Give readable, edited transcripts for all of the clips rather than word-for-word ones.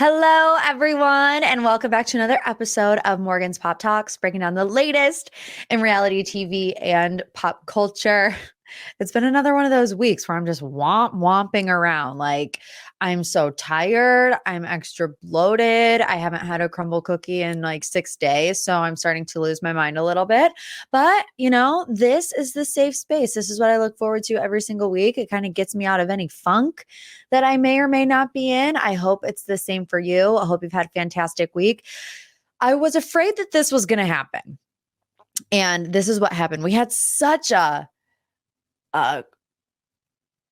Hello, everyone, and welcome back to another episode of Morgan's Pop Talks, breaking down the latest in reality TV and pop culture. It's been another one of those weeks where I'm just womping around. Like, I'm so tired. I'm extra bloated. I haven't had a crumble cookie in like 6 days. So I'm starting to lose my mind a little bit. But, this is the safe space. This is what I look forward to every single week. It kind of gets me out of any funk that I may or may not be in. I hope it's the same for you. I hope you've had a fantastic week. I was afraid that this was going to happen. And this is what happened. We had such a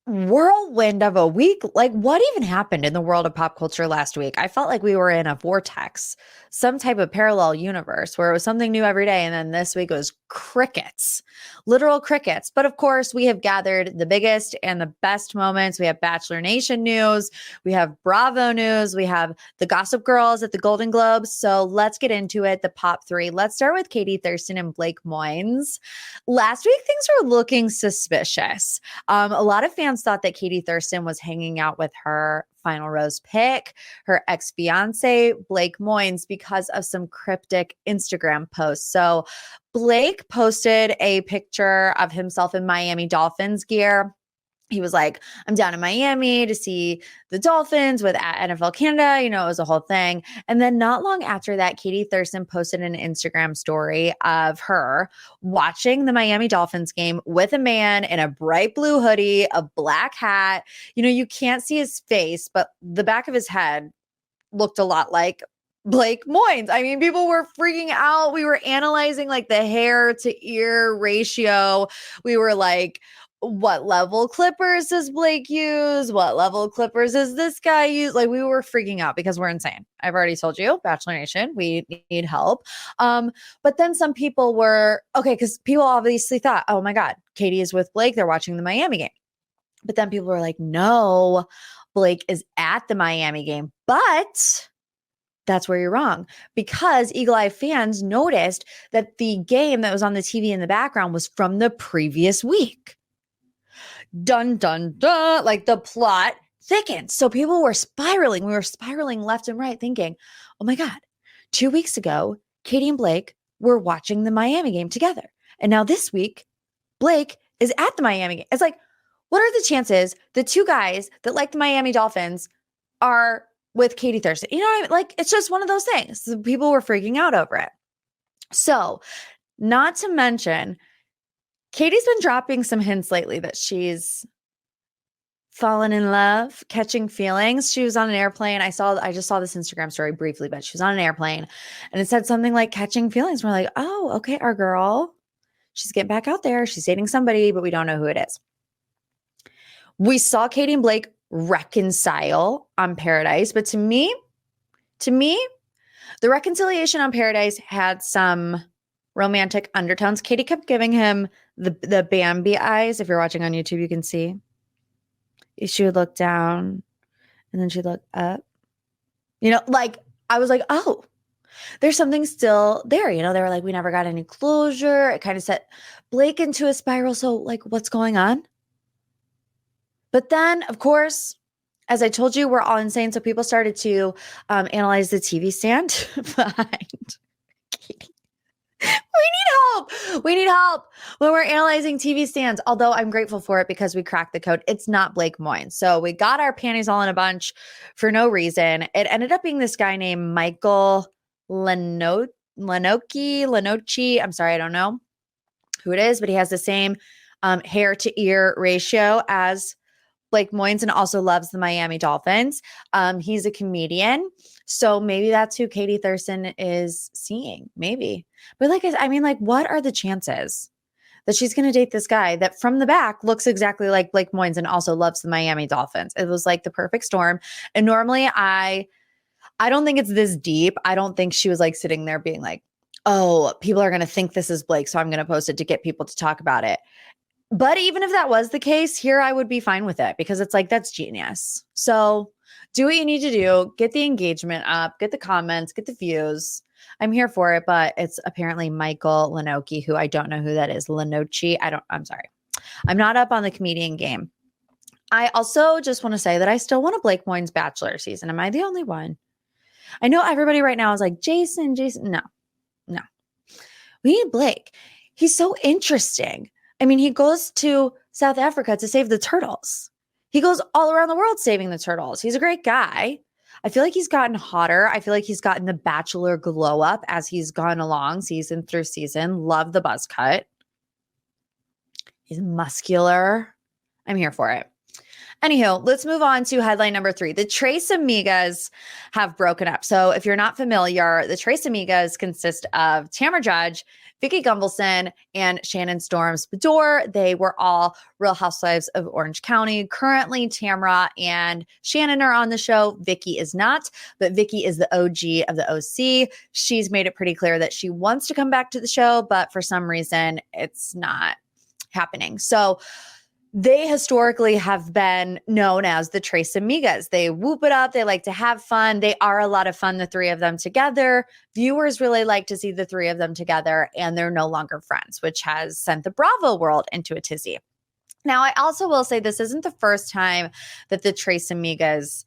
whirlwind of a week. Like, what even happened in the world of pop culture last week? I felt like we were in a vortex, some type of parallel universe where it was something new every day. And then this week it was crickets, literal crickets. But of course, we have gathered the biggest and the best moments. We have Bachelor Nation news. We have Bravo news. We have the Gossip Girls at the Golden Globes. So let's get into it. The pop three. Let's start with Katie Thurston and Blake Moynes. Last week, things were looking suspicious. A lot of fans thought that Katie Thurston was hanging out with her final rose pick, her ex-fiance, Blake Moynes, because of some cryptic Instagram posts. So Blake posted a picture of himself in Miami Dolphins gear. He was like, I'm down in Miami to see the Dolphins with NFL Canada. It was a whole thing. And then not long after that, Katie Thurston posted an Instagram story of her watching the Miami Dolphins game with a man in a bright blue hoodie, a black hat. You can't see his face, but the back of his head looked a lot like Blake Moynes. I mean, people were freaking out. We were analyzing like the hair to ear ratio. We were like, what level clippers does Blake use? What level clippers does this guy use? Like, we were freaking out because we're insane. I've already told you, Bachelor Nation, we need help. But then some people were, okay, because people obviously thought, oh my God, Katie is with Blake. They're watching the Miami game. But then people were like, no, Blake is at the Miami game. But that's where you're wrong, because Eagle Eye fans noticed that the game that was on the TV in the background was from the previous week. Dun, dun, dun, like the plot thickens. So people were spiraling. We were spiraling left and right thinking, oh my God, 2 weeks ago, Katie and Blake were watching the Miami game together. And now this week, Blake is at the Miami game. It's like, what are the chances the two guys that like the Miami Dolphins are with Katie Thurston? You know what I mean? Like, it's just one of those things. So people were freaking out over it. So, not to mention, Katie's been dropping some hints lately that she's fallen in love, catching feelings. She was on an airplane. I just saw this Instagram story briefly, but she was on an airplane and it said something like catching feelings. We're like, oh, okay, our girl, she's getting back out there. She's dating somebody, but we don't know who it is. We saw Katie and Blake reconcile on Paradise, but to me, the reconciliation on Paradise had some romantic undertones. Katie kept giving him the Bambi eyes. If you're watching on YouTube, you can see. She would look down and then she'd look up. I was like, oh, there's something still there. They were like, we never got any closure. It kind of set Blake into a spiral. So like, what's going on? But then, of course, as I told you, we're all insane. So people started to analyze the TV stand behind Katie. We need help when we're analyzing TV stands. Although I'm grateful for it because we cracked the code. It's not Blake Moynes. So we got our panties all in a bunch for no reason. It ended up being this guy named Michael Lenoci. I'm sorry, I don't know who it is, but he has the same hair to ear ratio as Blake Moynes and also loves the Miami Dolphins. He's a comedian. So maybe that's who Katie Thurston is seeing. Maybe. But what are the chances that she's going to date this guy that from the back looks exactly like Blake Moynes and also loves the Miami Dolphins? It was like the perfect storm. And normally I don't think it's this deep. I don't think she was like sitting there being like, oh, people are going to think this is Blake, so I'm going to post it to get people to talk about it. But even if that was the case, here I would be fine with it because it's like, that's genius. So do what you need to do. Get the engagement up, get the comments, get the views. I'm here for it, but it's apparently Michael Lenoci, who I don't know who that is. Lenoci. I'm sorry. I'm not up on the comedian game. I also just want to say that I still want a Blake Moynes Bachelor season. Am I the only one? I know everybody right now is like, Jason. No, no. We need Blake. He's so interesting. I mean, he goes to South Africa to save the turtles. He goes all around the world saving the turtles. He's a great guy. I feel like he's gotten hotter. I feel like he's gotten the Bachelor glow up as he's gone along season through season. Love the buzz cut. He's muscular. I'm here for it. Anywho, let's move on to headline number 3. The Tres Amigas have broken up. So if you're not familiar, the Tres Amigas consist of Tamra Judge, Vicki Gunvalson, and Shannon Storms Bedore. They were all Real Housewives of Orange County. Currently, Tamra and Shannon are on the show. Vicki is not, but Vicki is the OG of the OC. She's made it pretty clear that she wants to come back to the show, but for some reason, it's not happening. So they historically have been known as the Tres Amigas. They whoop it up. They like to have fun. They are a lot of fun, the three of them together. Viewers really like to see the three of them together, and they're no longer friends, which has sent the Bravo world into a tizzy. Now, I also will say this isn't the first time that the Tres Amigas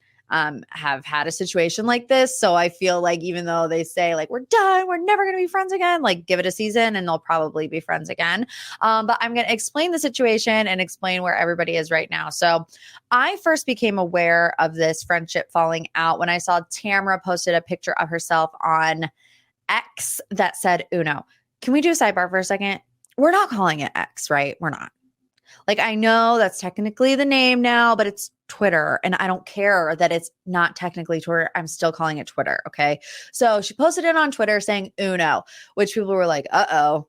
have had a situation like this. So I feel like even though they say like, we're done, we're never going to be friends again, like give it a season and they'll probably be friends again. But I'm going to explain the situation and explain where everybody is right now. So I first became aware of this friendship falling out when I saw Tamra posted a picture of herself on X that said Uno. Can we do a sidebar for a second? We're not calling it X, right? We're not. Like, I know that's technically the name now, but it's Twitter. And I don't care that it's not technically Twitter. I'm still calling it Twitter. Okay. So she posted it on Twitter saying Uno, which people were like, uh-oh,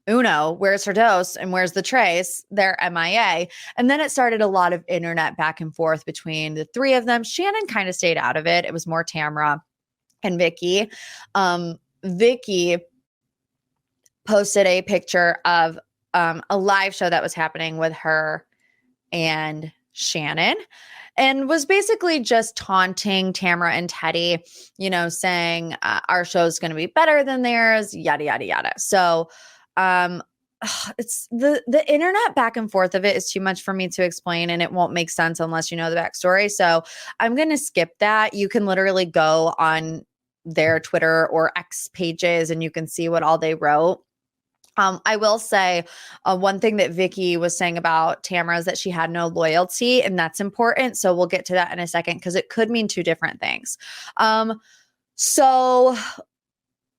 Uno, where's her dose and where's the trace? They're MIA. And then it started a lot of internet back and forth between the three of them. Shannon kind of stayed out of it. It was more Tamra and Vicki. Vicki posted a picture of a live show that was happening with her and Shannon, and was basically just taunting Tamra and Teddy, you know, saying our show's going to be better than theirs, yada, yada, yada. So it's the internet back and forth of it is too much for me to explain, and it won't make sense unless you know the backstory. So I'm going to skip that. You can literally go on their Twitter or X pages and you can see what all they wrote. I will say one thing that Vicki was saying about Tamra is that she had no loyalty, and that's important. So we'll get to that in a second because it could mean two different things. So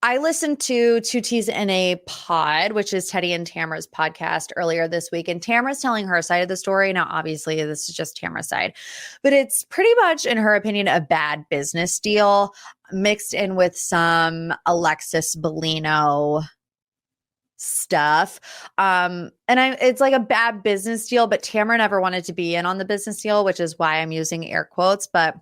I listened to Two T's in a Pod, which is Teddy and Tamra's podcast earlier this week, and Tamra's telling her side of the story. Now, obviously, this is just Tamra's side, but it's pretty much, in her opinion, a bad business deal mixed in with some Alexis Bellino stuff. It's like a bad business deal, but Tamra never wanted to be in on the business deal, which is why I'm using air quotes. But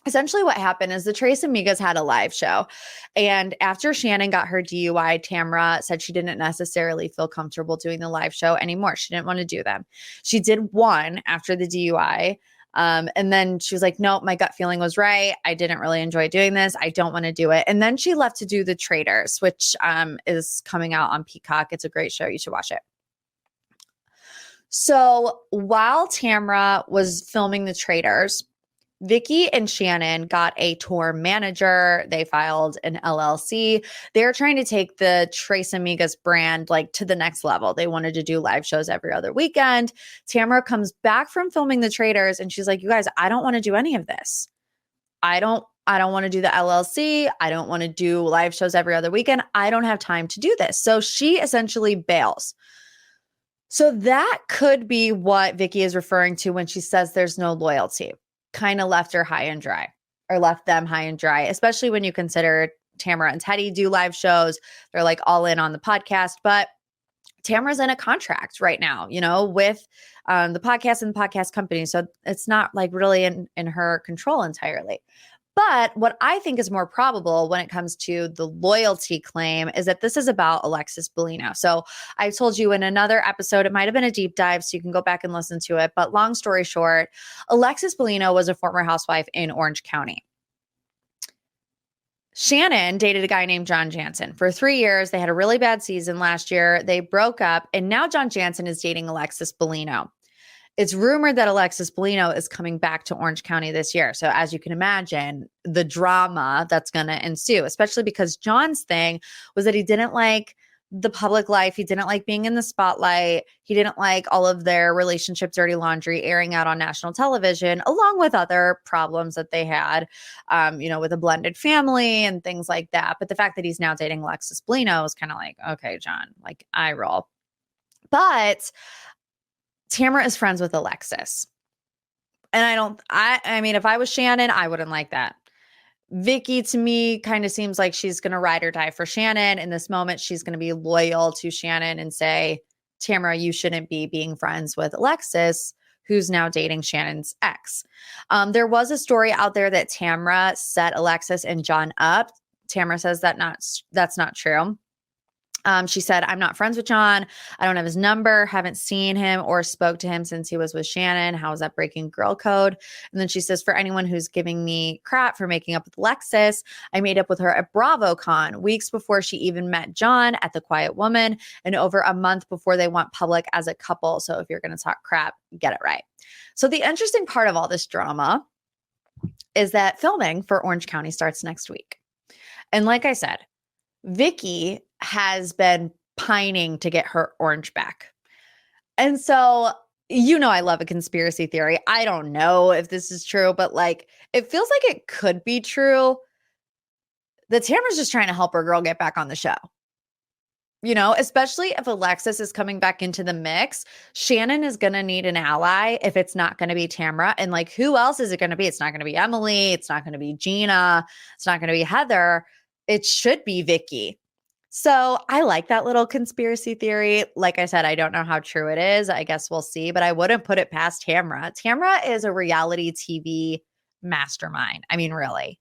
essentially what happened is the Tres Amigas had a live show. And after Shannon got her DUI, Tamra said she didn't necessarily feel comfortable doing the live show anymore. She didn't want to do them. She did one after the DUI. And then she was like, no, my gut feeling was right. I didn't really enjoy doing this. I don't want to do it. And then she left to do The Traitors, which is coming out on Peacock. It's a great show. You should watch it. So while Tamra was filming The Traitors, Vicki and Shannon got a tour manager. They filed an LLC. They're trying to take the Tres Amigas brand like to the next level. They wanted to do live shows every other weekend. Tamra comes back from filming The Traitors and she's like, you guys, I don't want to do any of this. I don't want to do the LLC. I don't want to do live shows every other weekend. I don't have time to do this. So she essentially bails. So that could be what Vicki is referring to when she says there's no loyalty. Kind of left her high and dry, or left them high and dry, especially when you consider Tamra and Teddy do live shows. They're like all in on the podcast, but Tamra's in a contract right now, you know, with the podcast and the podcast company. So it's not like really in her control entirely. But what I think is more probable when it comes to the loyalty claim is that this is about Alexis Bellino. So I told you in another episode, it might have been a deep dive, so you can go back and listen to it. But long story short, Alexis Bellino was a former housewife in Orange County. Shannon dated a guy named John Jansen for 3 years. They had a really bad season last year. They broke up, and now John Jansen is dating Alexis Bellino. It's rumored that Alexis Bellino is coming back to Orange County this year. So as you can imagine, the drama that's going to ensue, especially because John's thing was that he didn't like the public life. He didn't like being in the spotlight. He didn't like all of their relationship dirty laundry airing out on national television, along with other problems that they had, with a blended family and things like that. But the fact that he's now dating Alexis Bellino is kind of like, okay, John, like eye roll. But Tamara is friends with Alexis. And I mean, if I was Shannon, I wouldn't like that. Vicky, to me, kind of seems like she's going to ride or die for Shannon. In this moment, she's going to be loyal to Shannon and say, Tamara, you shouldn't be being friends with Alexis, who's now dating Shannon's ex. There was a story out there that Tamara set Alexis and John up. Tamara says that's not true. She said, I'm not friends with John. I don't have his number, haven't seen him or spoke to him since he was with Shannon. How is that breaking girl code? And then she says, for anyone who's giving me crap for making up with Alexis, I made up with her at BravoCon weeks before she even met John at The Quiet Woman and over a month before they went public as a couple. So if you're going to talk crap, get it right. So the interesting part of all this drama is that filming for Orange County starts next week. And like I said, Vicky has been pining to get her orange back. And so, I love a conspiracy theory. I don't know if this is true, but like, it feels like it could be true that Tamara's just trying to help her girl get back on the show. Especially if Alexis is coming back into the mix, Shannon is going to need an ally if it's not going to be Tamara. And like, who else is it going to be? It's not going to be Emily. It's not going to be Gina. It's not going to be Heather. It should be Vicky. So I like that little conspiracy theory. Like I said, I don't know how true it is. I guess we'll see, but I wouldn't put it past Tamara. Tamara is a reality TV mastermind. I mean, really.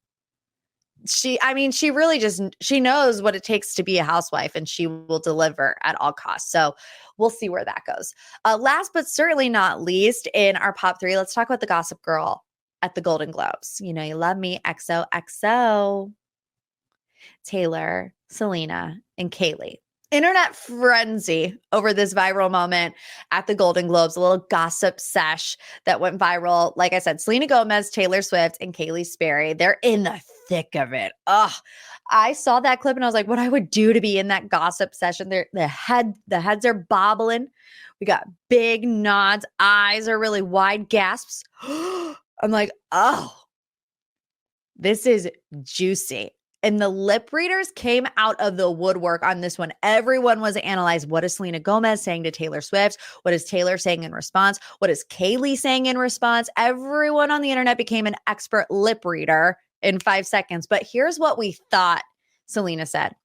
She really she knows what it takes to be a housewife, and she will deliver at all costs. So we'll see where that goes. Last but certainly not least in our pop 3, let's talk about the gossip girl at the Golden Globes. You love me, XOXO. Taylor, Selena, and Keleigh. Internet frenzy over this viral moment at the Golden Globes, a little gossip sesh that went viral. Like I said, Selena Gomez, Taylor Swift, and Kaylee Sperry, they're in the thick of it. I saw that clip and I was like, what I would do to be in that gossip session. The heads are bobbling. We got big nods. Eyes are really wide gasps. I'm like, oh, this is juicy. And the lip readers came out of the woodwork on this one. Everyone was analyzed. What is Selena Gomez saying to Taylor Swift? What is Taylor saying in response? What is Kaylee saying in response? Everyone on the internet became an expert lip reader in 5 seconds. But here's what we thought Selena said.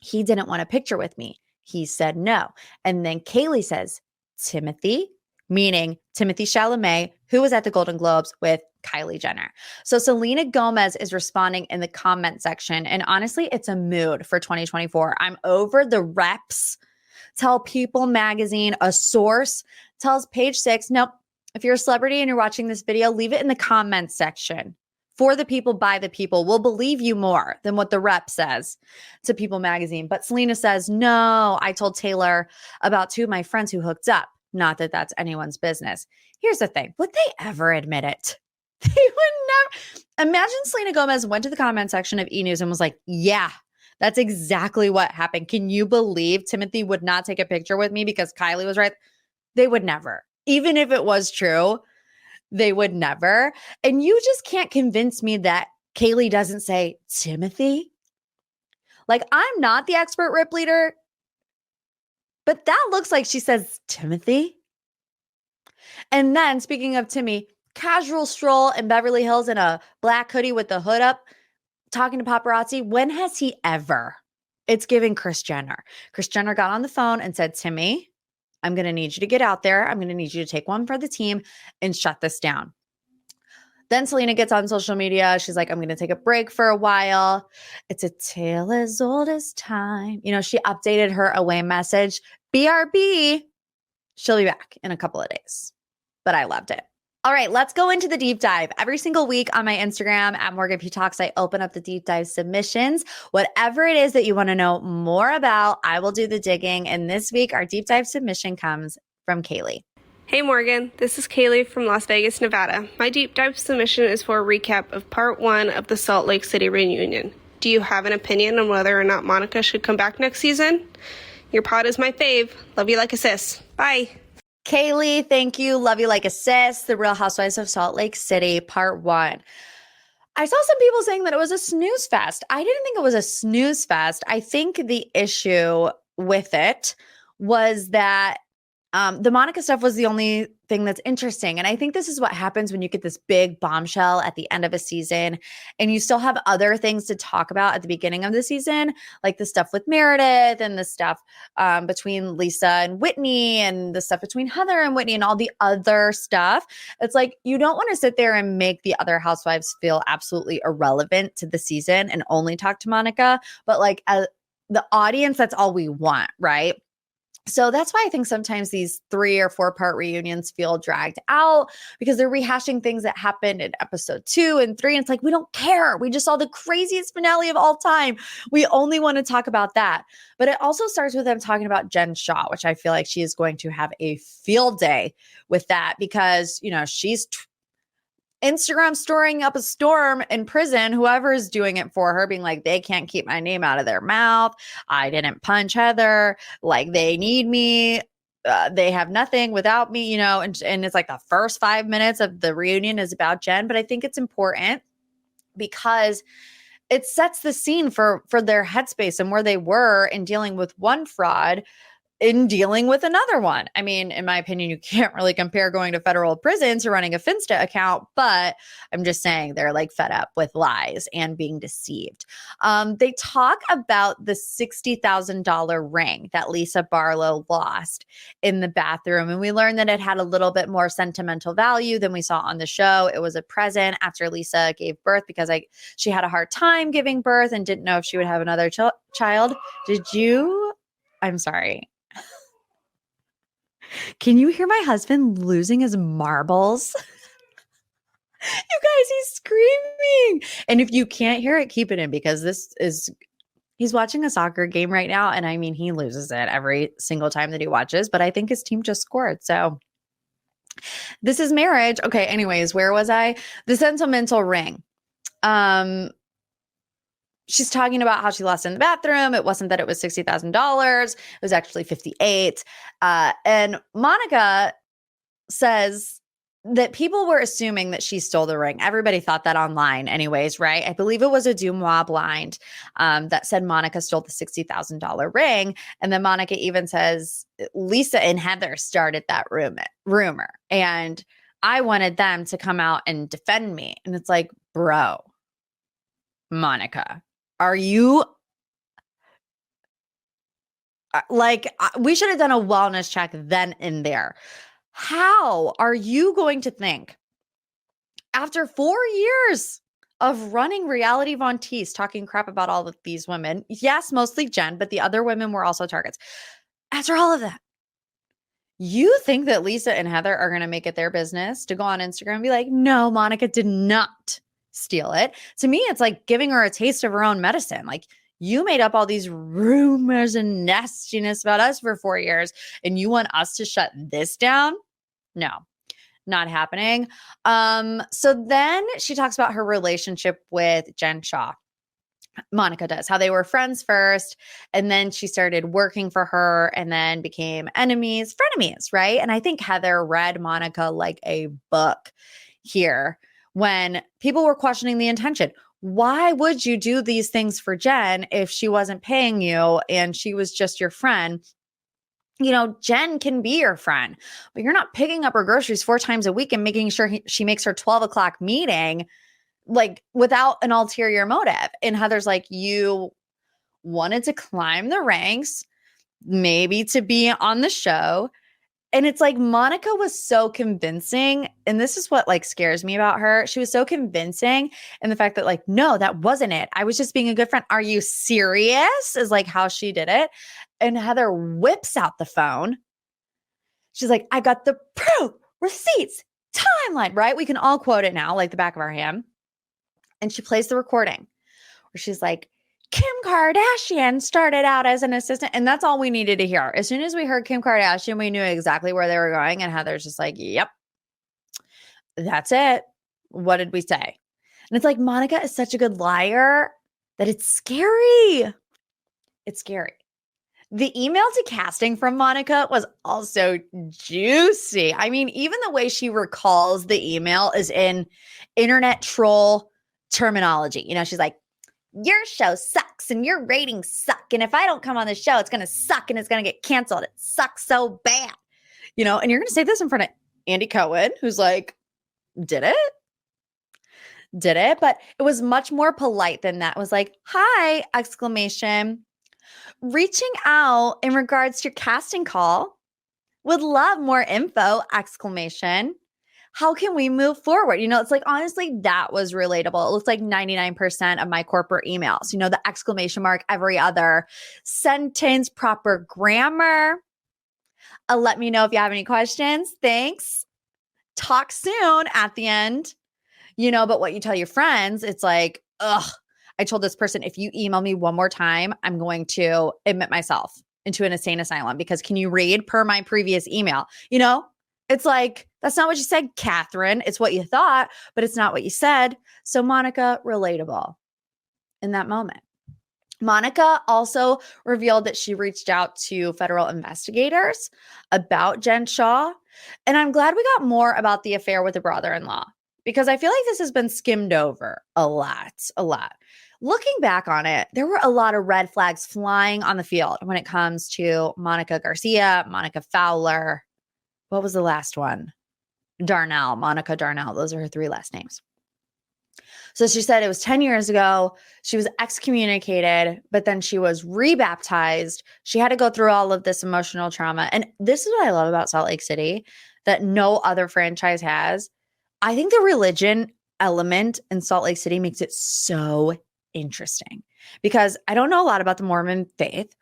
He didn't want a picture with me. He said no. And then Kaylee says, Timothy, meaning Timothy Chalamet, who was at the Golden Globes with Kylie Jenner. So Selena Gomez is responding in the comment section. And honestly, it's a mood for 2024. I'm over the reps. Tell People magazine, a source tells Page Six, nope, if you're a celebrity and you're watching this video, leave it in the comments section. For the people, by the people. We'll believe you more than what the rep says to People magazine. But Selena says, no, I told Taylor about 2 of my friends who hooked up. Not that that's anyone's business. Here's the thing. Would they ever admit it? They would never. Imagine Selena Gomez went to the comment section of E! News and was like, yeah, that's exactly what happened. Can you believe Timothy would not take a picture with me because Kylie was right? They would never. Even if it was true, they would never. And you just can't convince me that Kaylee doesn't say Timothy. Like, I'm not the expert rip leader, but that looks like she says Timothy. And then, speaking of Timmy, casual stroll in Beverly Hills in a black hoodie with the hood up, talking to paparazzi. When has he ever? It's giving Kris Jenner. Kris Jenner got on the phone and said, Timmy, I'm going to need you to get out there. I'm going to need you to take one for the team and shut this down. Then Selena gets on social media. She's like, I'm going to take a break for a while. It's a tale as old as time. She updated her away message. BRB. She'll be back in a couple of days. But I loved it. All right, let's go into the deep dive. Every single week on my Instagram at Morgan P Talks, I open up the deep dive submissions. Whatever it is that you want to know more about, I will do the digging. And this week, our deep dive submission comes from Kaylee. Hey Morgan, this is Keleigh from Las Vegas, Nevada. My deep dive submission is for a recap of part 1 of the Salt Lake City reunion. Do you have an opinion on whether or not Monica should come back next season? Your pod is my fave. Love you like a sis. Bye. Keleigh, thank you. Love you like a sis. The Real Housewives of Salt Lake City, part 1. I saw some people saying that it was a snooze fest. I didn't think it was a snooze fest. I think the issue with it was that the Monica stuff was the only thing that's interesting. And I think this is what happens when you get this big bombshell at the end of a season and you still have other things to talk about at the beginning of the season, like the stuff with Meredith and the stuff between Lisa and Whitney and the stuff between Heather and Whitney and all the other stuff. It's like you don't want to sit there and make the other housewives feel absolutely irrelevant to the season and only talk to Monica. But like the audience, that's all we want, right? So that's why I think sometimes these 3 or 4 part reunions feel dragged out because they're rehashing things that happened in episode 2 and 3. And it's like, we don't care. We just saw the craziest finale of all time. We only want to talk about that. But it also starts with them talking about Jen Shah, which I feel like she is going to have a field day with that because, you know, she's Instagram storing up a storm in prison, whoever is doing it for her, being like, they can't keep my name out of their mouth. I didn't punch Heather. Like, they need me. They have nothing without me, you know, and it's like the first 5 minutes of the reunion is about Jen. But I think it's important because it sets the scene for their headspace and where they were in dealing with one fraud in dealing with another one. I mean, in my opinion, you can't really compare going to federal prison to running a Finsta account, but I'm just saying they're like fed up with lies and being deceived. They talk about the $60,000 ring that Lisa Barlow lost in the bathroom. And we learned that it had a little bit more sentimental value than we saw on the show. It was a present after Lisa gave birth because she had a hard time giving birth and didn't know if she would have another child. I'm sorry. Can you hear my husband losing his marbles? You guys, he's screaming. And if you can't hear it, keep it in because he's watching a soccer game right now. And I mean, he loses it every single time that he watches, but I think his team just scored. So this is marriage. Okay. Anyways, where was I? The sentimental ring. She's talking about how she lost in the bathroom. It wasn't that it was $60,000. It was actually 58. And Monica says that people were assuming that she stole the ring. Everybody thought that online anyways, right? I believe it was a Dumois blind that said Monica stole the $60,000 ring. And then Monica even says Lisa and Heather started that rumor. And I wanted them to come out and defend me. And it's like, bro, Monica, are you we should have done a wellness check then and there. How are you going to think after 4 years of running reality Von Teese, talking crap about all of these women? Yes, mostly Jen, but the other women were also targets. After all of that, you think that Lisa and Heather are going to make it their business to go on Instagram and be like, no, Monica did not steal it. To me, it's like giving her a taste of her own medicine. Like, you made up all these rumors and nastiness about us for 4 years, and you want us to shut this down? No, not happening. So then she talks about her relationship with Jen Shah. Monica does, how they were friends first, and then she started working for her and then became frenemies, right? And I think Heather read Monica like a book here when people were questioning the intention. Why would you do these things for Jen if she wasn't paying you and she was just your friend? You know, Jen can be your friend, but you're not picking up her groceries 4 times a week and making sure she makes her 12 o'clock meeting like without an ulterior motive. And Heather's like, you wanted to climb the ranks, maybe to be on the show. And it's like Monica was so convincing. And this is what like scares me about her. She was so convincing in the fact that like, no, that wasn't it. I was just being a good friend. Are you serious? Is like how she did it. And Heather whips out the phone. She's like, I got the proof, receipts, timeline, right? We can all quote it now, like the back of our hand. And she plays the recording where she's like, Kim Kardashian started out as an assistant. And that's all we needed to hear. As soon as we heard Kim Kardashian, we knew exactly where they were going. And Heather's just like, yep, that's it. What did we say? And it's like, Monica is such a good liar that it's scary. It's scary. The email to casting from Monica was also juicy. I mean, even the way she recalls the email is in internet troll terminology. You know, she's like, your show sucks and your ratings suck. And if I don't come on the show, it's going to suck and it's going to get canceled. It sucks so bad. You know, and you're going to say this in front of Andy Cohen, who's like, did it? Did it? But it was much more polite than that. It was like, hi, exclamation. Reaching out in regards to your casting call. Would love more info, exclamation. How can we move forward? You know, it's like, honestly, that was relatable. It looks like 99% of my corporate emails, you know, the exclamation mark, every other sentence, proper grammar. Let me know if you have any questions. Thanks. Talk soon at the end. You know, but what you tell your friends, it's like, ugh, I told this person, if you email me one more time, I'm going to admit myself into an insane asylum because can you read per my previous email? You know, it's like, that's not what you said, Catherine. It's what you thought, but it's not what you said. So Monica, relatable in that moment. Monica also revealed that she reached out to federal investigators about Jen Shah. And I'm glad we got more about the affair with the brother-in-law because I feel like this has been skimmed over a lot. Looking back on it, there were a lot of red flags flying on the field when it comes to Monica Garcia, Monica Fowler. What was the last one? Darnell, Monica Darnell. Those are her three last names. So she said it was 10 years ago. She was excommunicated, but then she was rebaptized. She had to go through all of this emotional trauma. And this is what I love about Salt Lake City that no other franchise has. I think the religion element in Salt Lake City makes it so interesting because I don't know a lot about the Mormon faith,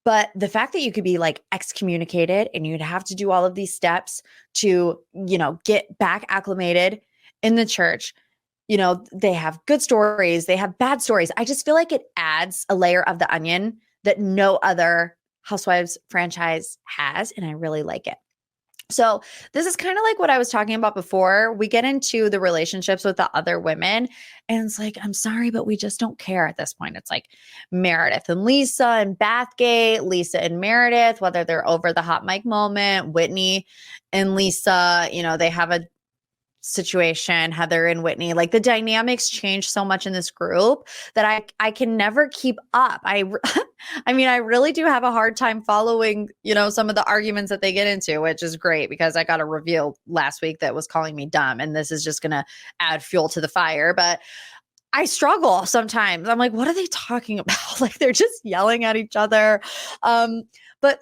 but the fact that you could be like excommunicated and you'd have to do all of these steps to, you know, get back acclimated in the church. You know, they have good stories, they have bad stories. I just feel like it adds a layer of the onion that no other Housewives franchise has, and I really like it. So this is kind of like what I was talking about before. We get into the relationships with the other women, and it's like, I'm sorry, but we just don't care at this point. It's like Meredith and Lisa and Bathgate, Lisa and Meredith, whether they're over the hot mic moment, Whitney and Lisa, you know, they have a situation, Heather and Whitney, like the dynamics change so much in this group that I can never keep up. I mean, I really do have a hard time following, you know, some of the arguments that they get into, which is great because I got a review last week that was calling me dumb, and this is just going to add fuel to the fire. But I struggle sometimes. I'm like, what are they talking about? Like they're just yelling at each other. But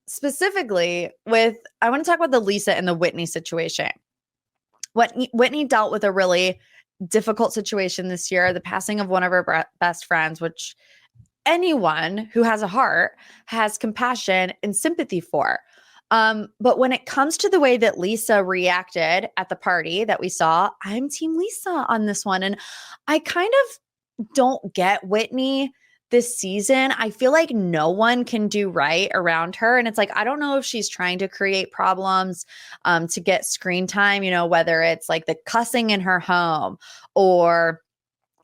specifically I want to talk about the Lisa and the Whitney situation. Whitney dealt with a really difficult situation this year, the passing of one of her best friends, which anyone who has a heart has compassion and sympathy for. But when it comes to the way that Lisa reacted at the party that we saw, I'm Team Lisa on this one. And I kind of don't get Whitney this season. I feel like no one can do right around her. And it's like, I don't know if she's trying to create problems to get screen time, you know, whether it's like the cussing in her home or,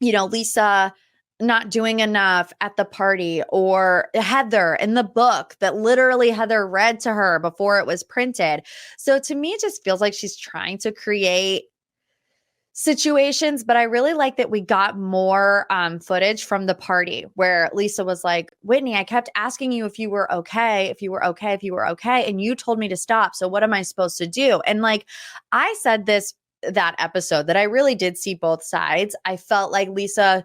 you know, Lisa not doing enough at the party, or Heather in the book that literally Heather read to her before it was printed. So to me, it just feels like she's trying to create situations, but I really like that we got more footage from the party where Lisa was like, Whitney, I kept asking you if you were okay, and you told me to stop. So what am I supposed to do? And like, I said that episode that I really did see both sides. I felt like Lisa,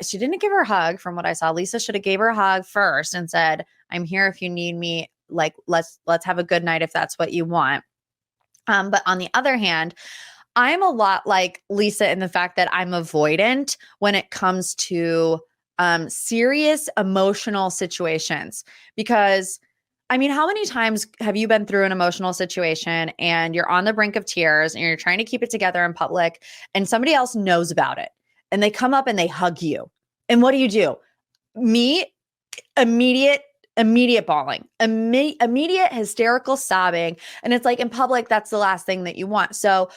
she didn't give her a hug from what I saw. Lisa should have gave her a hug first and said, I'm here if you need me. Like, let's have a good night if that's what you want. But on the other hand, I'm a lot like Lisa in the fact that I'm avoidant when it comes to serious emotional situations. Because, I mean, how many times have you been through an emotional situation and you're on the brink of tears and you're trying to keep it together in public and somebody else knows about it and they come up and they hug you? And what do? Me, immediate bawling, immediate hysterical sobbing. And it's like in public, that's the last thing that you want. So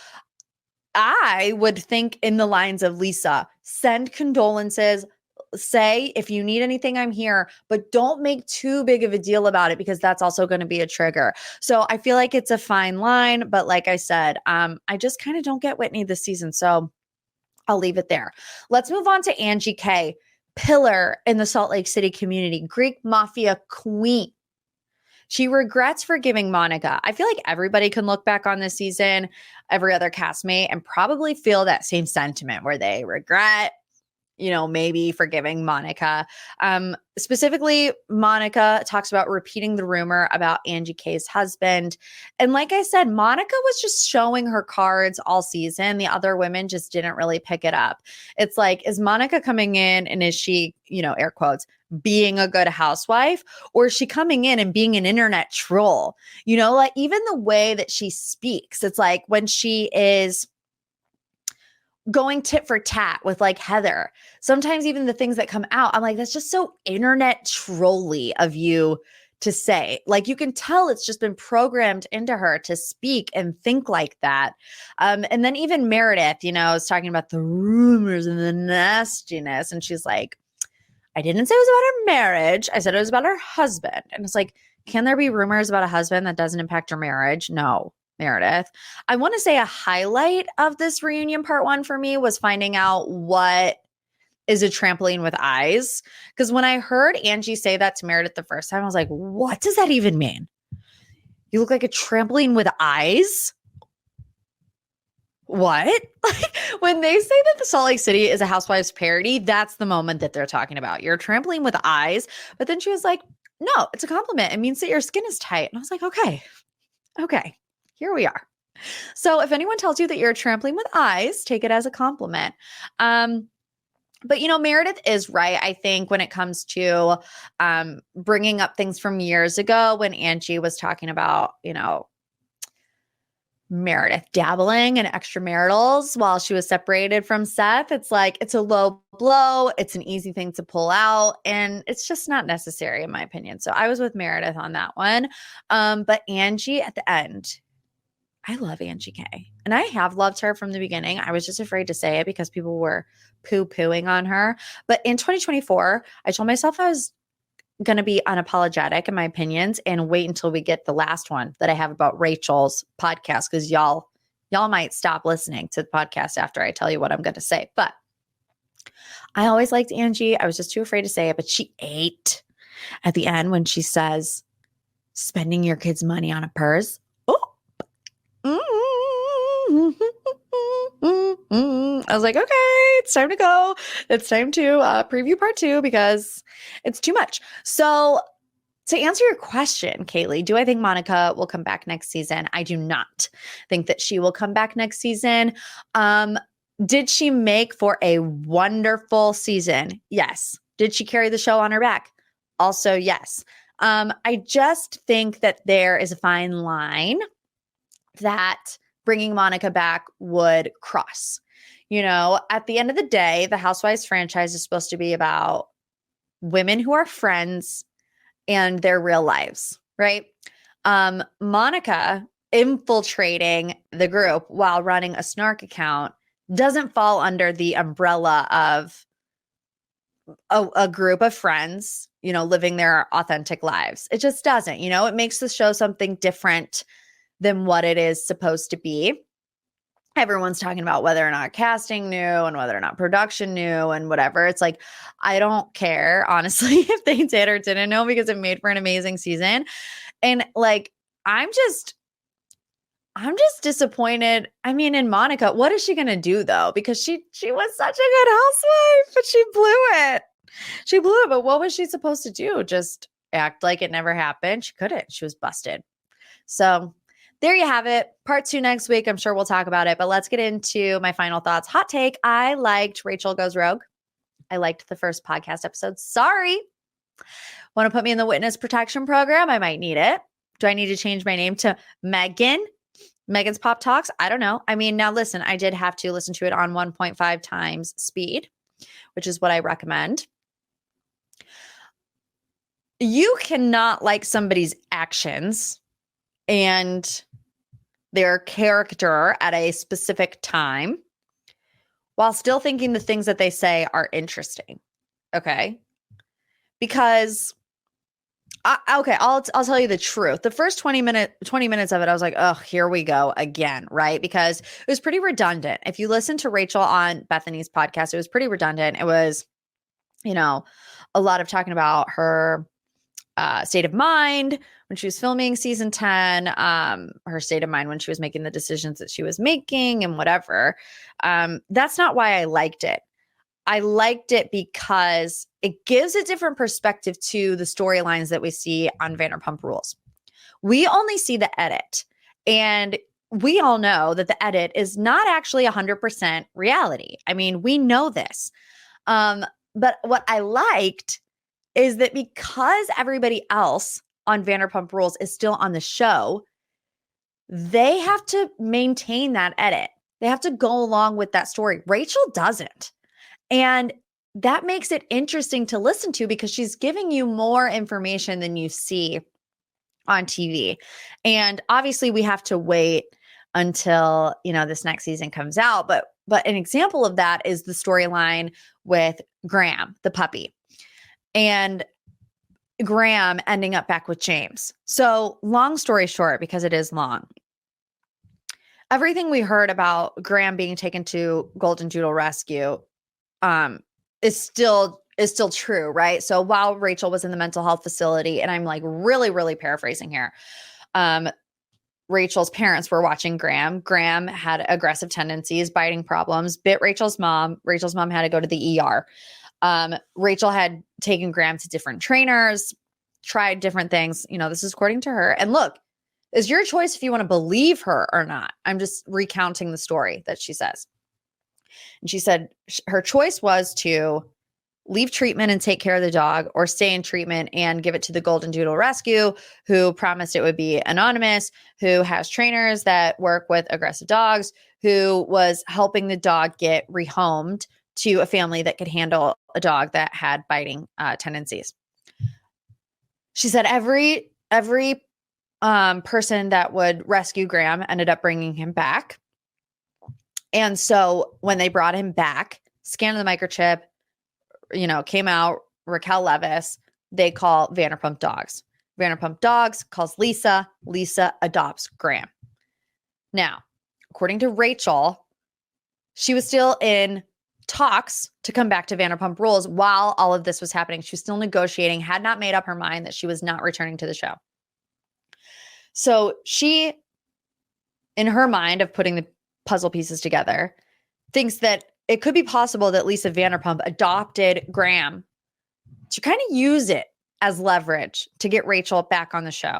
I would think in the lines of Lisa, send condolences, say, if you need anything, I'm here, but don't make too big of a deal about it because that's also going to be a trigger. So I feel like it's a fine line, but like I said, I just kind of don't get Whitney this season. So I'll leave it there. Let's move on to Angie K, pillar in the Salt Lake City community, Greek mafia queen. She regrets forgiving Monica. I feel like everybody can look back on this season, every other castmate, and probably feel that same sentiment where they regret, maybe forgiving Monica. Specifically, Monica talks about repeating the rumor about Angie K's husband. And like I said, Monica was just showing her cards all season. The other women just didn't really pick it up. It's like, is Monica coming in and is she, air quotes, being a good housewife, or is she coming in and being an internet troll? Like even the way that she speaks, it's like when she is going tit for tat with like Heather, sometimes even the things that come out, I'm like, that's just so internet trolly of you to say. Like you can tell it's just been programmed into her to speak and think like that. And then even Meredith, is talking about the rumors and the nastiness. And she's like, I didn't say it was about her marriage. I said it was about her husband. And it's like, can there be rumors about a husband that doesn't impact your marriage? No. Meredith. I want to say a highlight of this reunion part 1 for me was finding out what is a trampoline with eyes. Because when I heard Angie say that to Meredith the first time, I was like, what does that even mean? You look like a trampoline with eyes? What? Like when they say that the Salt Lake City is a housewives parody, that's the moment that they're talking about. You're a trampoline with eyes. But then she was like, no, it's a compliment. It means that your skin is tight. And I was like, okay. Here we are. So if anyone tells you that you're a trampoline with eyes, take it as a compliment. But Meredith is right. I think when it comes to bringing up things from years ago when Angie was talking about, Meredith dabbling in extramaritals while she was separated from Seth. It's like, it's a low blow. It's an easy thing to pull out. And it's just not necessary in my opinion. So I was with Meredith on that one. But Angie at the end, I love Angie K. And I have loved her from the beginning. I was just afraid to say it because people were poo-pooing on her. But in 2024, I told myself I was going to be unapologetic in my opinions and wait until we get the last one that I have about Rachel's podcast because y'all might stop listening to the podcast after I tell you what I'm going to say. But I always liked Angie. I was just too afraid to say it, but she ate at the end when she says, spending your kids' money on a purse. I was like, okay, it's time to go. It's time to preview part 2 because it's too much. So to answer your question, Keleigh, do I think Monica will come back next season? I do not think that she will come back next season. Did she make for a wonderful season? Yes. Did she carry the show on her back? Also, yes. I just think that there is a fine line that bringing Monica back would cross. At the end of the day, the Housewives franchise is supposed to be about women who are friends and their real lives, right? Monica infiltrating the group while running a snark account doesn't fall under the umbrella of a group of friends, living their authentic lives. It just doesn't, it makes the show something different than what it is supposed to be. Everyone's talking about whether or not casting knew and whether or not production knew and whatever. It's like, I don't care, honestly, if they did or didn't know because it made for an amazing season. And like, I'm just disappointed. I mean, in Monica, what is she going to do though? Because she was such a good housewife, but she blew it. She blew it. But what was she supposed to do? Just act like it never happened? She couldn't. She was busted. So there you have it. Part 2 next week. I'm sure we'll talk about it, but let's get into my final thoughts. Hot take. I liked Rachel Goes Rogue. I liked the first podcast episode. Sorry. Want to put me in the witness protection program? I might need it. Do I need to change my name to Megan? Megan's Pop Talks? I don't know. I mean, now listen, I did have to listen to it on 1.5 times speed, which is what I recommend. you cannot like somebody's actions and their character at a specific time while still thinking the things that they say are interesting. Okay? Because I'll tell you the truth. The first 20 minutes of it, I was like, oh, here we go again, right? Because it was pretty redundant. If you listen to Rachel on Bethany's podcast, it was pretty redundant. It was, a lot of talking about her state of mind when she was filming season 10, her state of mind when she was making the decisions that she was making and whatever. That's not why I liked it. I liked it because it gives a different perspective to the storylines that we see on Vanderpump Rules. We only see the edit, and we all know that the edit is not actually 100% reality. I mean, we know this. But what I liked is that because everybody else on Vanderpump Rules is still on the show, they have to maintain that edit. They have to go along with that story. Rachel doesn't. And that makes it interesting to listen to because she's giving you more information than you see on TV. And obviously we have to wait until, this next season comes out. But an example of that is the storyline with Graham, the puppy, and Graham ending up back with James. So long story short, because it is long, everything we heard about Graham being taken to Golden Doodle Rescue is still true, right? So while Rachel was in the mental health facility, and I'm like really, really paraphrasing here, Rachel's parents were watching Graham. Graham had aggressive tendencies, biting problems, bit Rachel's mom. Rachel's mom had to go to the ER. Rachel had taken Graham to different trainers, tried different things. This is according to her. And look, it's your choice if you want to believe her or not. I'm just recounting the story that she says. And she said her choice was to leave treatment and take care of the dog, or stay in treatment and give it to the Golden Doodle Rescue, who promised it would be anonymous, who has trainers that work with aggressive dogs, who was helping the dog get rehomed to a family that could handle a dog that had biting tendencies. She said every person that would rescue Graham ended up bringing him back. And so when they brought him back, scanned the microchip, came out, Raquel Levis, they call Vanderpump Dogs. Vanderpump Dogs calls Lisa. Lisa adopts Graham. Now, according to Rachel, she was still in talks to come back to Vanderpump Rules while all of this was happening. She was still negotiating, had not made up her mind that she was not returning to the show. So she, in her mind of putting the puzzle pieces together, thinks that it could be possible that Lisa Vanderpump adopted Graham to kind of use it as leverage to get Rachel back on the show,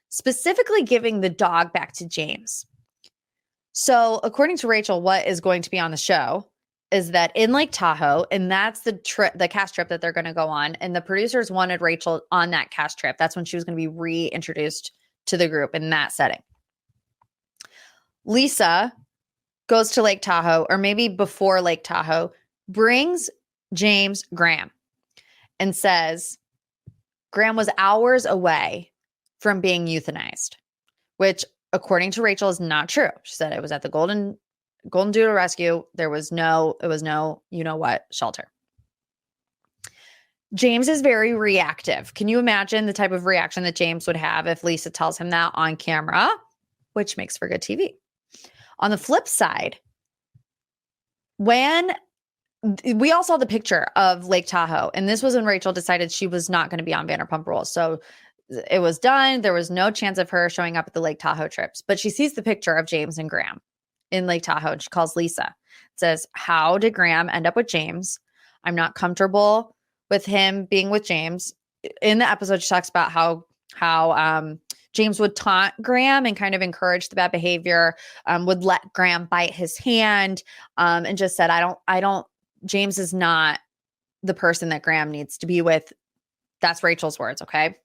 specifically giving the dog back to James. So according to Rachel, what is going to be on the show is that in Lake Tahoe, and that's the cast trip that they're going to go on, and the producers wanted Rachel on that cast trip. That's when she was going to be reintroduced to the group in that setting. Lisa goes to Lake Tahoe, or maybe before Lake Tahoe, brings James Graham and says Graham was hours away from being euthanized, which according to Rachel is not true. She said it was at the Golden Doodle Rescue. It was no, shelter. James is very reactive. Can you imagine the type of reaction that James would have if Lisa tells him that on camera, which makes for good TV? On the flip side, when we all saw the picture of Lake Tahoe, and this was when Rachel decided she was not going to be on Vanderpump Rules. So it was done. There was no chance of her showing up at the Lake Tahoe trips, but she sees the picture of James and Graham in Lake Tahoe, and she calls Lisa. It says, how did Graham end up with James? I'm not comfortable with him being with James. In the episode, she talks about how James would taunt Graham and kind of encourage the bad behavior, would let Graham bite his hand, and just said, James is not the person that Graham needs to be with. That's Rachel's words, okay?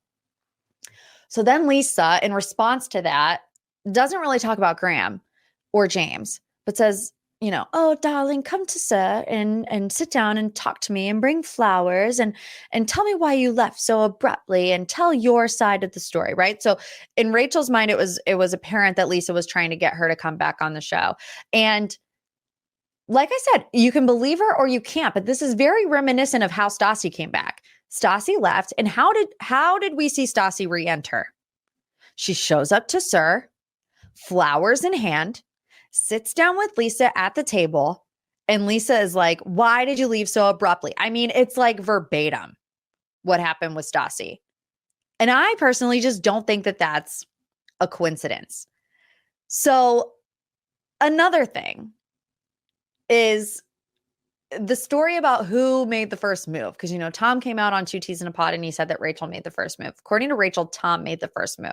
So then Lisa, in response to that, doesn't really talk about Graham or James, but says, oh, darling, come to sir and sit down and talk to me and bring flowers and tell me why you left so abruptly and tell your side of the story, right? So in Rachel's mind, it was apparent that Lisa was trying to get her to come back on the show. And like I said, you can believe her or you can't, but this is very reminiscent of how Stassi came back. Stassi left, and how did we see Stassi re-enter? She shows up to Sir, flowers in hand, sits down with Lisa at the table, and Lisa is like, why did you leave so abruptly? I mean, it's like verbatim what happened with Stassi. And I personally just don't think that that's a coincidence. So another thing is the story about who made the first move. Because, Tom came out on Two Teas in a Pod and he said that Rachel made the first move. According to Rachel, Tom made the first move.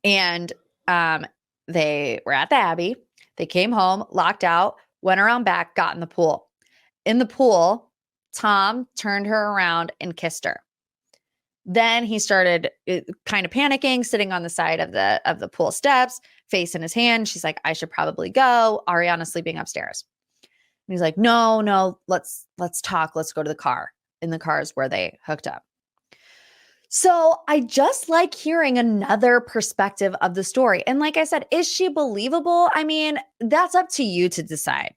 And they were at the Abbey. They came home, locked out, went around back, got in the pool. In the pool, Tom turned her around and kissed her. Then he started kind of panicking, sitting on the side of the pool steps, face in his hand. She's like, I should probably go. Ariana's sleeping upstairs. And he's like, no, let's talk. Let's go to the car. In the car is where they hooked up. So I just like hearing another perspective of the story. And like I said, is she believable? I mean, that's up to you to decide.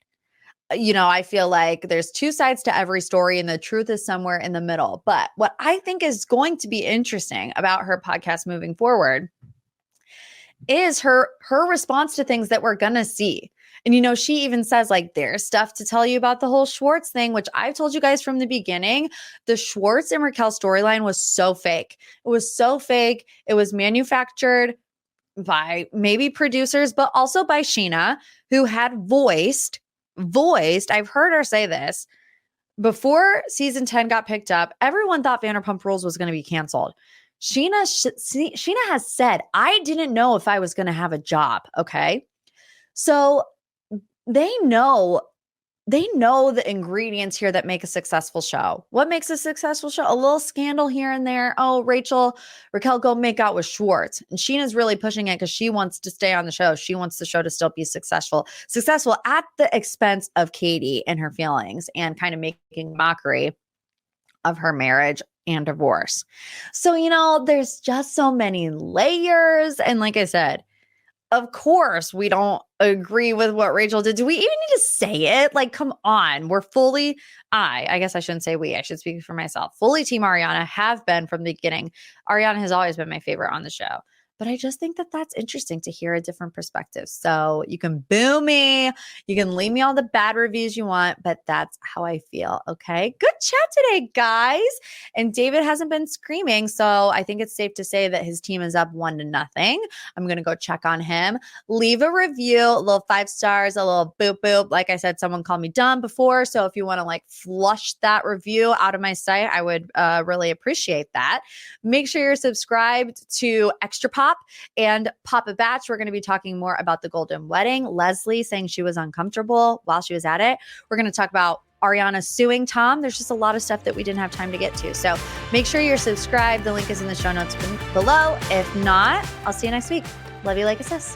I feel like there's two sides to every story and the truth is somewhere in the middle. But what I think is going to be interesting about her podcast moving forward is her response to things that we're going to see. And, she even says like, there's stuff to tell you about the whole Schwartz thing, which I've told you guys from the beginning. The Schwartz and Raquel storyline was so fake. It was so fake. It was manufactured by maybe producers, but also by Sheena, who had voiced, I've heard her say this, before season 10 got picked up, everyone thought Vanderpump Rules was going to be canceled. Sheena has said, I didn't know if I was going to have a job. Okay. So they know the ingredients here that make a successful show. What makes a successful show? A little scandal here and there. Oh, Raquel go make out with Schwartz. And Sheena's really pushing it because she wants to stay on the show. She wants the show to still be successful at the expense of Katie and her feelings and kind of making mockery of her marriage and divorce. So, there's just so many layers. And like I said, of course, we don't agree with what Rachel did. Do we even need to say it? Like, come on. We're fully, I guess I shouldn't say we, I should speak for myself. Fully Team Ariana, have been from the beginning. Ariana has always been my favorite on the show. But I just think that that's interesting to hear a different perspective. So you can boo me. You can leave me all the bad reviews you want, but that's how I feel. Okay. Good chat today, guys. And David hasn't been screaming. So I think it's safe to say that his team is up 1-0. I'm going to go check on him. Leave a review, a little 5 stars, a little boop, boop. Like I said, someone called me dumb before. So if you want to like flush that review out of my site, I would really appreciate that. Make sure you're subscribed to Extra Pop and Papa Batch. We're going to be talking more about the Golden Wedding. Leslie saying she was uncomfortable while she was at it. We're going to talk about Ariana suing Tom. There's just a lot of stuff that we didn't have time to get to. So make sure you're subscribed. The link is in the show notes below. If not, I'll see you next week. Love you like a sis.